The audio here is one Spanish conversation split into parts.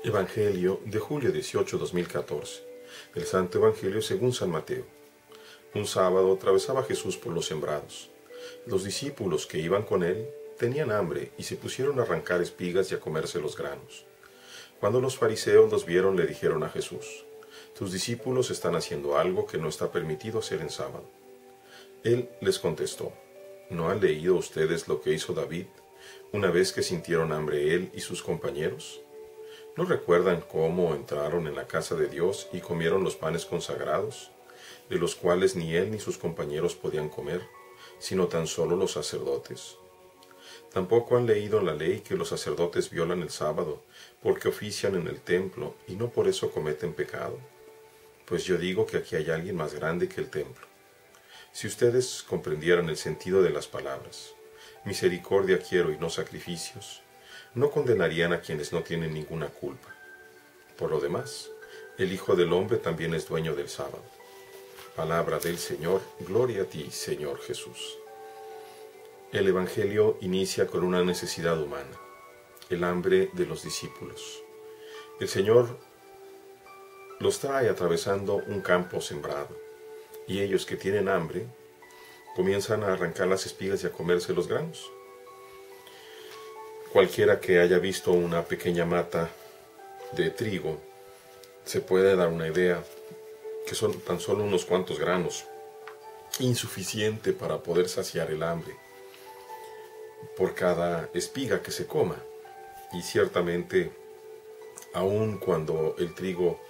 Evangelio de julio 18, 2014. El Santo Evangelio según San Mateo. Un sábado atravesaba Jesús por los sembrados. Los discípulos que iban con él tenían hambre y se pusieron a arrancar espigas y a comerse los granos. Cuando los fariseos los vieron, le dijeron a Jesús: «Tus discípulos están haciendo algo que no está permitido hacer en sábado». Él les contestó: «¿No han leído ustedes lo que hizo David una vez que sintieron hambre él y sus compañeros? ¿No recuerdan cómo entraron en la casa de Dios y comieron los panes consagrados, de los cuales ni él ni sus compañeros podían comer, sino tan solo los sacerdotes? Tampoco han leído en la ley que los sacerdotes violan el sábado, porque ofician en el templo y no por eso cometen pecado. Pues yo digo que aquí hay alguien más grande que el templo. Si ustedes comprendieran el sentido de las palabras, misericordia quiero y no sacrificios, no condenarían a quienes no tienen ninguna culpa. Por lo demás, el Hijo del Hombre también es dueño del sábado». Palabra del Señor, gloria a ti, Señor Jesús. El Evangelio inicia con una necesidad humana, el hambre de los discípulos. El Señor los trae atravesando un campo sembrado, y ellos que tienen hambre comienzan a arrancar las espigas y a comerse los granos. Cualquiera que haya visto una pequeña mata de trigo se puede dar una idea que son tan solo unos cuantos granos, insuficiente para poder saciar el hambre por cada espiga que se coma. Y ciertamente, aun cuando el trigo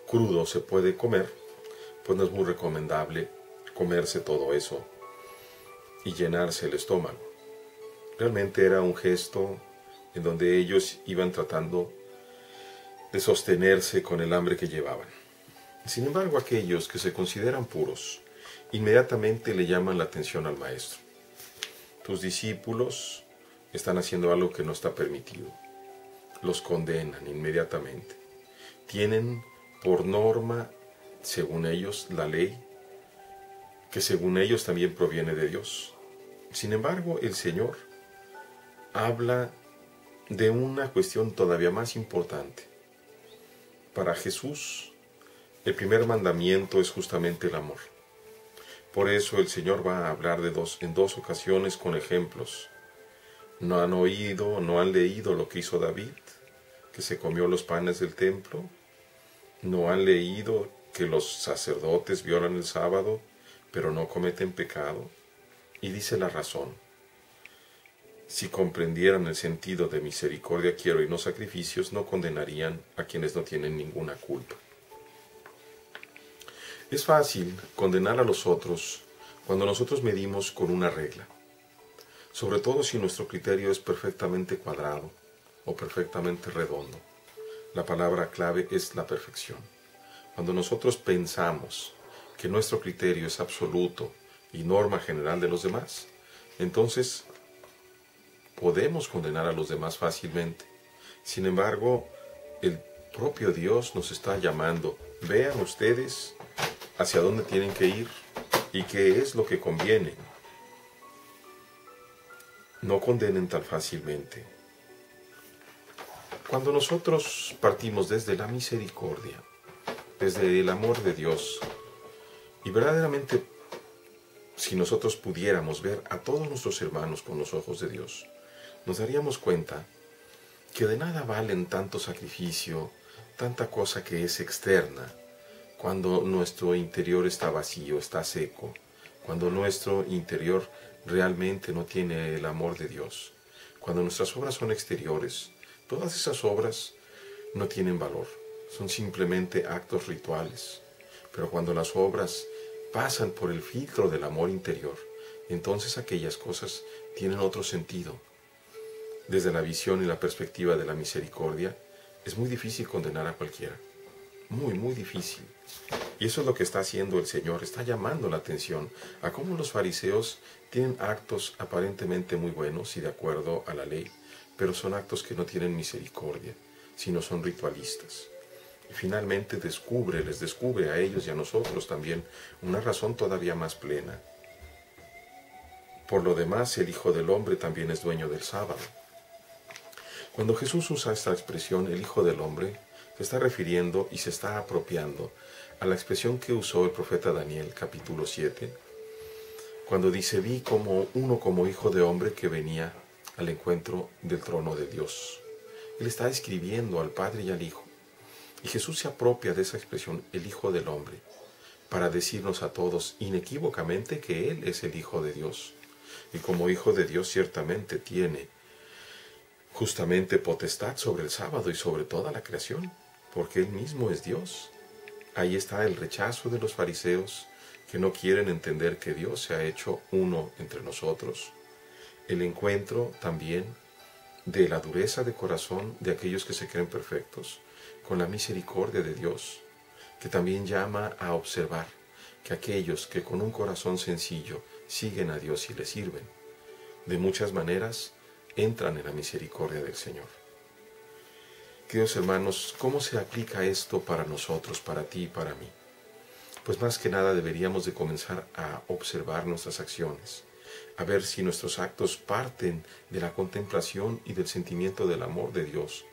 crudo se puede comer, pues no es muy recomendable comerse todo eso y llenarse el estómago. Realmente era un gesto en donde ellos iban tratando de sostenerse con el hambre que llevaban. Sin embargo, aquellos que se consideran puros, inmediatamente le llaman la atención al Maestro. Tus discípulos están haciendo algo que no está permitido. Los condenan inmediatamente. Tienen por norma, según ellos, la ley, que según ellos también proviene de Dios. Sin embargo, el Señor habla de una cuestión todavía más importante. Para Jesús, el primer mandamiento es justamente el amor. Por eso el Señor va a hablar en dos ocasiones con ejemplos. ¿No han oído, no han leído lo que hizo David, que se comió los panes del templo? ¿No han leído que los sacerdotes violan el sábado, pero no cometen pecado? Y dice la razón: si comprendieran el sentido de misericordia quiero y no sacrificios, no condenarían a quienes no tienen ninguna culpa. Es fácil condenar a los otros cuando nosotros medimos con una regla, sobre todo si nuestro criterio es perfectamente cuadrado o perfectamente redondo. La palabra clave es la perfección. Cuando nosotros pensamos que nuestro criterio es absoluto y norma general de los demás, entonces podemos condenar a los demás fácilmente. Sin embargo, el propio Dios nos está llamando: vean ustedes hacia dónde tienen que ir y qué es lo que conviene. No condenen tan fácilmente. Cuando nosotros partimos desde la misericordia, desde el amor de Dios, y verdaderamente si nosotros pudiéramos ver a todos nuestros hermanos con los ojos de Dios, nos daríamos cuenta que de nada valen tanto sacrificio, tanta cosa que es externa, cuando nuestro interior está vacío, está seco, cuando nuestro interior realmente no tiene el amor de Dios, cuando nuestras obras son exteriores. Todas esas obras no tienen valor, son simplemente actos rituales. Pero cuando las obras pasan por el filtro del amor interior, entonces aquellas cosas tienen otro sentido. Desde la visión y la perspectiva de la misericordia, es muy difícil condenar a cualquiera. Muy, muy difícil. Y eso es lo que está haciendo el Señor. Está llamando la atención a cómo los fariseos tienen actos aparentemente muy buenos y de acuerdo a la ley, pero son actos que no tienen misericordia, sino son ritualistas. Y finalmente les descubre a ellos y a nosotros también una razón todavía más plena. Por lo demás, el Hijo del Hombre también es dueño del sábado. Cuando Jesús usa esta expresión, el Hijo del Hombre, se está refiriendo y se está apropiando a la expresión que usó el profeta Daniel, capítulo 7, cuando dice: vi como uno como hijo de hombre que venía al encuentro del trono de Dios. Él está escribiendo al Padre y al Hijo. Y Jesús se apropia de esa expresión, el Hijo del Hombre, para decirnos a todos inequívocamente que Él es el Hijo de Dios. Y como Hijo de Dios ciertamente tiene justamente potestad sobre el sábado y sobre toda la creación, porque Él mismo es Dios. Ahí está el rechazo de los fariseos, que no quieren entender que Dios se ha hecho uno entre nosotros. El encuentro también de la dureza de corazón de aquellos que se creen perfectos, con la misericordia de Dios, que también llama a observar que aquellos que con un corazón sencillo siguen a Dios y le sirven, de muchas maneras entran en la misericordia del Señor. Queridos hermanos, ¿cómo se aplica esto para nosotros, para ti y para mí? Pues más que nada deberíamos de comenzar a observar nuestras acciones, a ver si nuestros actos parten de la contemplación y del sentimiento del amor de Dios,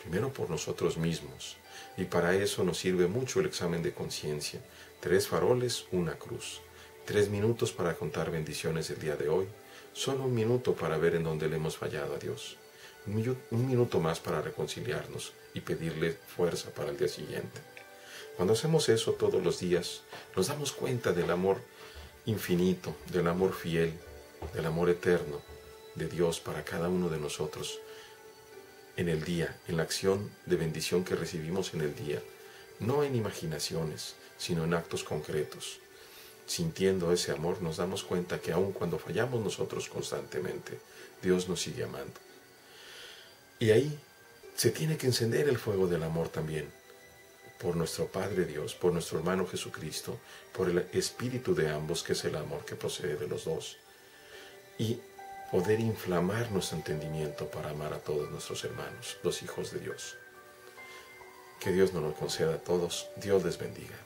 primero por nosotros mismos, y para eso nos sirve mucho el examen de conciencia. 3 faroles, 1 cruz. 3 minutos para contar bendiciones del día de hoy, solo 1 minuto para ver en dónde le hemos fallado a Dios, 1 minuto más para reconciliarnos y pedirle fuerza para el día siguiente. Cuando hacemos eso todos los días, nos damos cuenta del amor infinito, del amor fiel, del amor eterno de Dios para cada uno de nosotros en el día, en la acción de bendición que recibimos en el día, no en imaginaciones, sino en actos concretos. Sintiendo ese amor, nos damos cuenta que aun cuando fallamos nosotros constantemente, Dios nos sigue amando. Y ahí se tiene que encender el fuego del amor también, por nuestro Padre Dios, por nuestro hermano Jesucristo, por el espíritu de ambos, que es el amor que procede de los dos, y poder inflamar nuestro entendimiento para amar a todos nuestros hermanos, los hijos de Dios. Que Dios nos lo conceda a todos. Dios les bendiga.